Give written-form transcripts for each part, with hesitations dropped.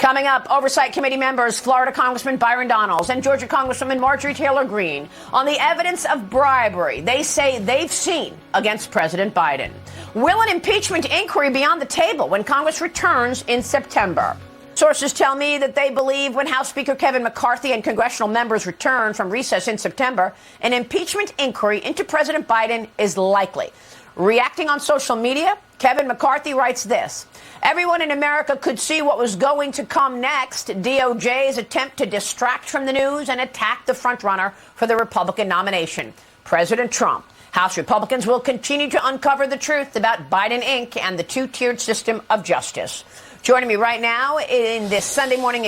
Coming up, Oversight Committee members Florida Congressman Byron Donalds and Georgia Congresswoman Marjorie Taylor Greene on the evidence of bribery they say they've seen against President Biden. Will an impeachment inquiry be on the table when Congress returns in September? Sources tell me that they believe when House Speaker Kevin McCarthy and congressional members return from recess in September, an impeachment inquiry into President Biden is likely. Reacting on social media, Kevin McCarthy writes this: everyone in America could see what was going to come next. DOJ's attempt to distract from the news and attack the frontrunner for the Republican nomination, President Trump. House Republicans will continue to uncover the truth about Biden Inc. and the two-tiered system of justice. Joining me right now in this Sunday Morning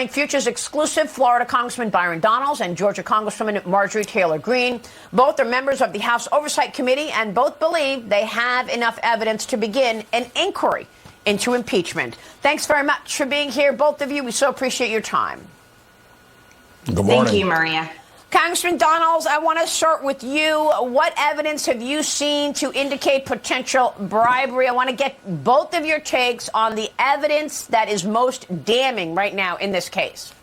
Futures exclusive, Florida Congressman Byron Donalds and Georgia Congresswoman Marjorie Taylor Greene. Both are members of the House Oversight Committee and both believe they have enough evidence to begin an inquiry into impeachment. Thanks very much for being here, both of you. We so appreciate your time. Good morning. Thank you, Maria. Congressman Donalds, I want to start with you. What evidence have you seen to indicate potential bribery? I want to get both of your takes on the evidence that is most damning right now in this case.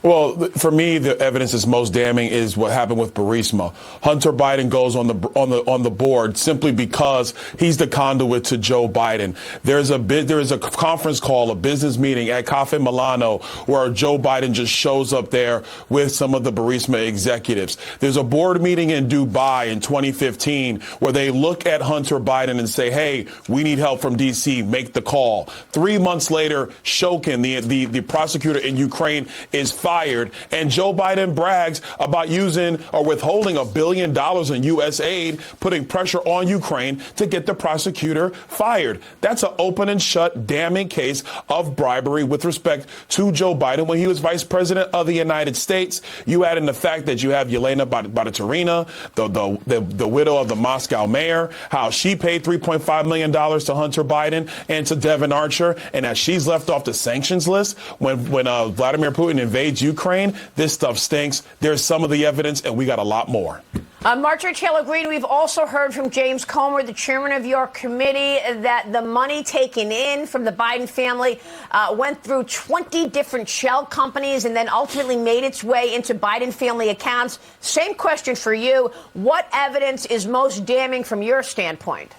Well, for me, the evidence that's most damning is what happened with Bartiromo. Hunter Biden goes on the board simply because he's the conduit to Joe Biden. There is a conference call, a business meeting at Cafe Milano where Joe Biden just shows up there with some of the Bartiromo executives. There's a board meeting in Dubai in 2015 where they look at Hunter Biden and say, "Hey, we need help from D.C. Make the call." 3 months later, Shokin, the prosecutor in Ukraine, is fired, and Joe Biden brags about using or withholding $1 billion in U.S. aid, putting pressure on Ukraine to get the prosecutor fired. That's an open and shut, damning case of bribery with respect to Joe Biden when he was vice president of the United States. You add in the fact that you have Yelena Bartiromo, the widow of the Moscow mayor, how she paid $3.5 million to Hunter Biden and to Devin Archer, and as she's left off the sanctions list when Vladimir Putin invades Ukraine. This stuff stinks. There's some of the evidence, and we got a lot more. Marjorie Taylor Greene, we've also heard from James Comer, the chairman of your committee, that the money taken in from the Biden family went through 20 different shell companies and then ultimately made its way into Biden family accounts. Same question for you. What evidence is most damning from your standpoint?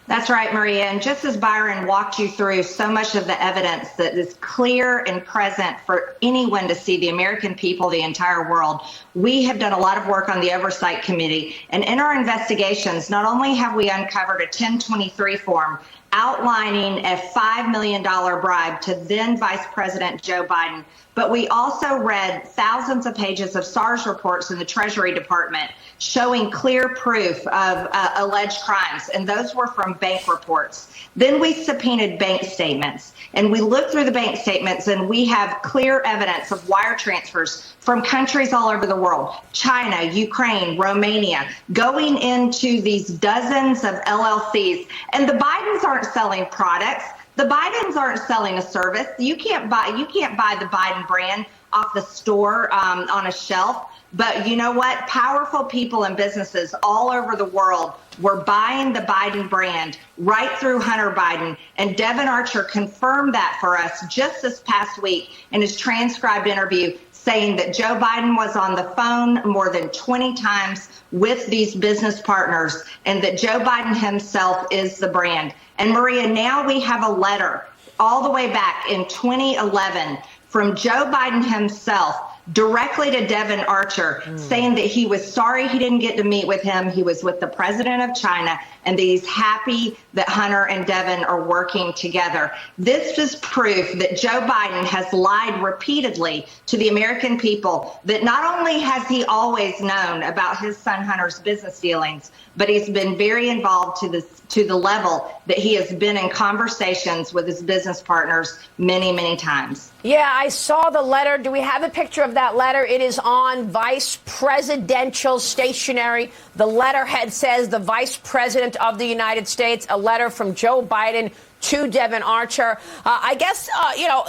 That's right, Maria. And just as Byron walked you through so much of the evidence that is clear and present for anyone to see, the American people, the entire world, we have done a lot of work on the Oversight Committee. And in our investigations, not only have we uncovered a 1023 form outlining a $5 million bribe to then Vice President Joe Biden, but we also read thousands of pages of SARS reports in the Treasury Department showing clear proof of alleged crimes, and those were from bank reports. Then we subpoenaed bank statements, and we looked through the bank statements, and we have clear evidence of wire transfers from countries all over the world, China, Ukraine, Romania, going into these dozens of LLCs. And the Bidens aren't selling products. The Bidens aren't selling a service. You can't buy the Biden brand off the store on a shelf. But you know what? Powerful people and businesses all over the world were buying the Biden brand right through Hunter Biden. And Devin Archer confirmed that for us just this past week in his transcribed interview, saying that Joe Biden was on the phone more than 20 times with these business partners and that Joe Biden himself is the brand. And Maria, now we have a letter all the way back in 2011 from Joe Biden himself directly to Devin Archer, saying that he was sorry he didn't get to meet with him. He was with the president of China, and that he's happy that Hunter and Devin are working together. This is proof that Joe Biden has lied repeatedly to the American people, that not only has he always known about his son Hunter's business dealings, but he's been very involved to the level that he has been in conversations with his business partners many, many times. Yeah, I saw the letter. Do we have a picture of that letter? It is on vice presidential stationery. The letterhead says the vice president of the United States, a letter from Joe Biden to Devin Archer. I guess,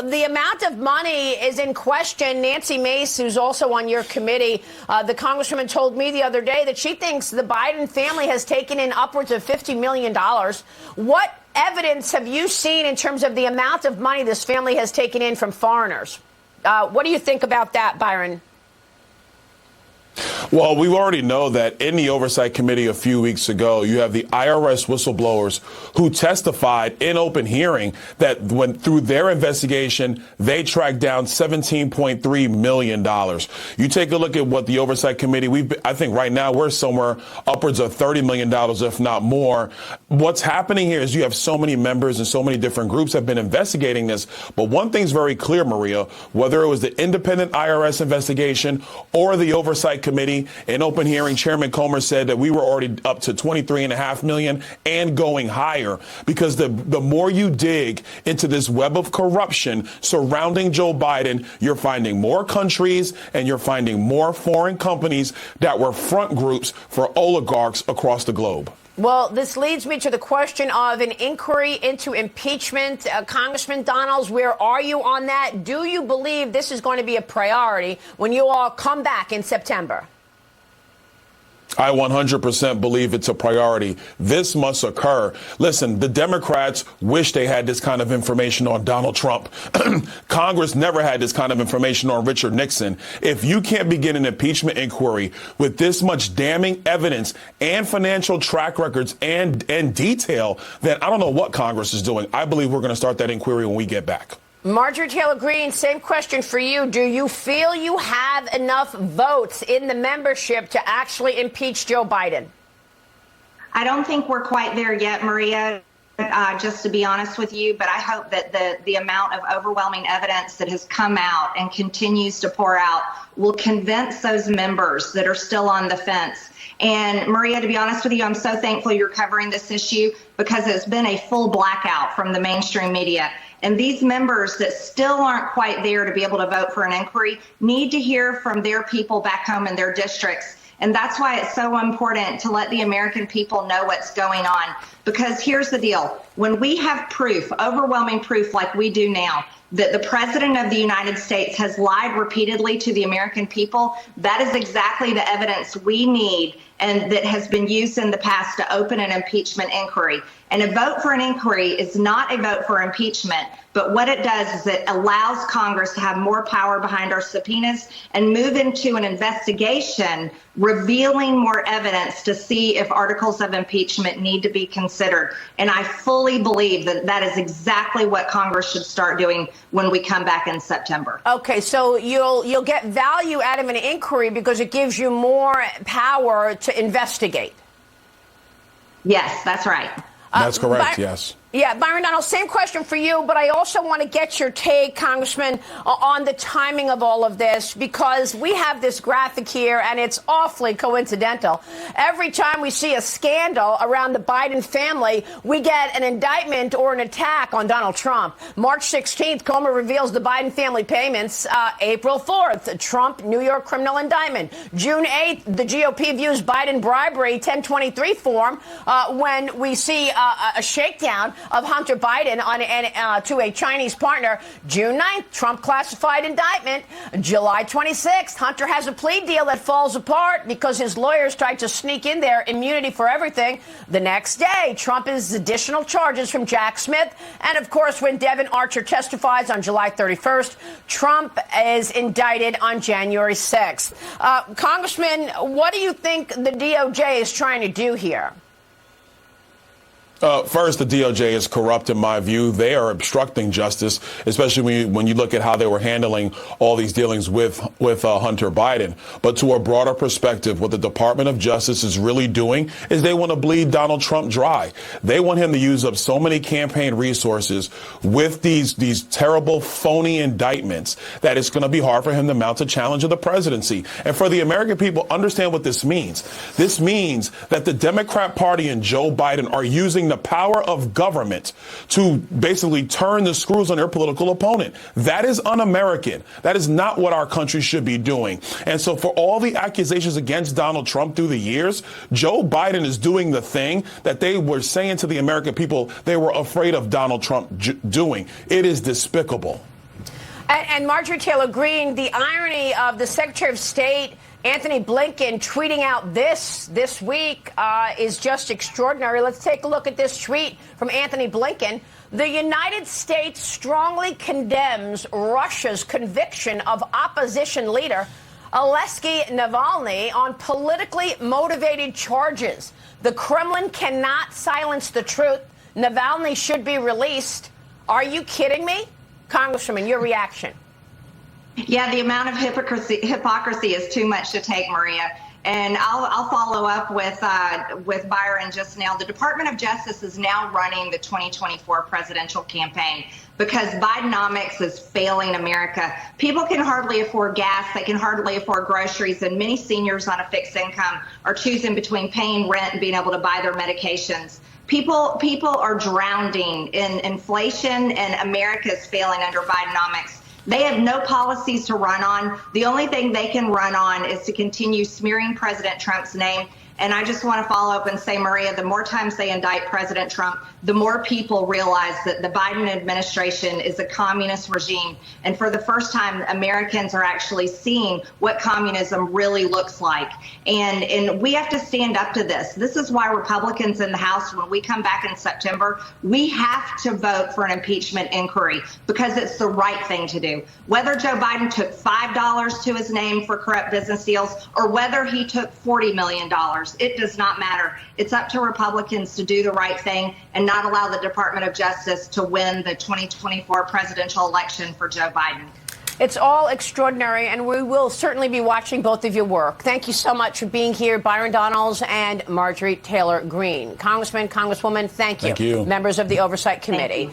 the amount of money is in question. Nancy Mace, who's also on your committee, the congresswoman told me the other day that she thinks the Biden family has taken in upwards of $50 million. What evidence have you seen in terms of the amount of money this family has taken in from foreigners? What do you think about that, Byron? Well, we already know that in the Oversight Committee a few weeks ago, you have the IRS whistleblowers who testified in open hearing that when through their investigation, they tracked down $17.3 million. You take a look at what the Oversight Committee, I think right now we're somewhere upwards of $30 million, if not more. What's happening here is you have so many members and so many different groups have been investigating this. But one thing's very clear, Maria, whether it was the independent IRS investigation or the Oversight Committee, in open hearing, Chairman Comer said that we were already up to $23.5 million and going higher, because the more you dig into this web of corruption surrounding Joe Biden, you're finding more countries and you're finding more foreign companies that were front groups for oligarchs across the globe. Well, this leads me to the question of an inquiry into impeachment. Congressman Donalds, where are you on that? Do you believe this is going to be a priority when you all come back in September? I 100% believe it's a priority. This must occur. Listen, the Democrats wish they had this kind of information on Donald Trump. Congress never had this kind of information on Richard Nixon. If you can't begin an impeachment inquiry with this much damning evidence and financial track records and detail, then I don't know what Congress is doing. I believe we're going to start that inquiry when we get back. Marjorie Taylor Greene, same question for you. Do you feel you have enough votes in the membership to actually impeach Joe Biden? I don't think we're quite there yet, Maria, just to be honest with you. But I hope that the amount of overwhelming evidence that has come out and continues to pour out will convince those members that are still on the fence. And Maria, to be honest with you, I'm so thankful you're covering this issue, because it's been a full blackout from the mainstream media. And these members that still aren't quite there to be able to vote for an inquiry need to hear from their people back home in their districts. And that's why it's so important to let the American people know what's going on. Because here's the deal. When we have proof, overwhelming proof like we do now, that the president of the United States has lied repeatedly to the American people, that is exactly the evidence we need and that has been used in the past to open an impeachment inquiry. And a vote for an inquiry is not a vote for impeachment, but what it does is it allows Congress to have more power behind our subpoenas and move into an investigation revealing more evidence to see if articles of impeachment need to be considered. And I fully believe that that is exactly what Congress should start doing when we come back in September. Okay, so you'll get value out of an inquiry because it gives you more power to investigate. Yes, that's right. That's correct, yes. Yeah, Byron Donalds, same question for you, but I also want to get your take, Congressman, on the timing of all of this, because we have this graphic here, and it's awfully coincidental. Every time we see a scandal around the Biden family, we get an indictment or an attack on Donald Trump. March 16th, Comer reveals the Biden family payments. April 4th, Trump New York criminal indictment. June 8th, the GOP views Biden bribery 1023 form when we see a shakedown of Hunter Biden to a Chinese partner. June 9th, Trump classified indictment. July 26th, Hunter has a plea deal that falls apart because his lawyers tried to sneak in there immunity for everything. The next day, Trump is additional charges from Jack Smith. And of course, when Devin Archer testifies on July 31st, Trump is indicted on January 6th. Congressman, what do you think the DOJ is trying to do here? First, the DOJ is corrupt in my view. They are obstructing justice, especially when you look at how they were handling all these dealings with Hunter Biden. But to a broader perspective, what the Department of Justice is really doing is they want to bleed Donald Trump dry. They want him to use up so many campaign resources with these terrible, phony indictments that it's going to be hard for him to mount a challenge of the presidency. And for the American people, understand what this means. This means that the Democrat Party and Joe Biden are using the power of government to basically turn the screws on their political opponent. That is un-American. That is not what our country should be doing. And so for all the accusations against Donald Trump through the years, Joe Biden is doing the thing that they were saying to the American people they were afraid of Donald Trump doing. It is despicable. And Marjorie Taylor Greene, the irony of the Secretary of State Anthony Blinken tweeting out this week is just extraordinary. Let's take a look at this tweet from Anthony Blinken. The United States strongly condemns Russia's conviction of opposition leader Alexei Navalny on politically motivated charges. The Kremlin cannot silence the truth. Navalny should be released. Are you kidding me? Congresswoman, your reaction. Yeah, the amount of hypocrisy is too much to take, Maria. And I'll follow up with Byron just now. The Department of Justice is now running the 2024 presidential campaign because Bidenomics is failing America. People can hardly afford gas. They can hardly afford groceries. And many seniors on a fixed income are choosing between paying rent and being able to buy their medications. People are drowning in inflation, and America is failing under Bidenomics. They have no policies to run on. The only thing they can run on is to continue smearing President Trump's name. And I just want to follow up and say, Maria, the more times they indict President Trump, the more people realize that the Biden administration is a communist regime. And for the first time, Americans are actually seeing what communism really looks like. And we have to stand up to this. This is why Republicans in the House, when we come back in September, we have to vote for an impeachment inquiry because it's the right thing to do. Whether Joe Biden took $5 to his name for corrupt business deals or whether he took $40 million, it does not matter. It's up to Republicans to do the right thing and not allow the Department of Justice to win the 2024 presidential election for Joe Biden. It's all extraordinary, and we will certainly be watching both of your work. Thank you so much for being here, Byron Donalds and Marjorie Taylor Greene. Congressman, Congresswoman, thank you. Thank you. Members of the Oversight Committee.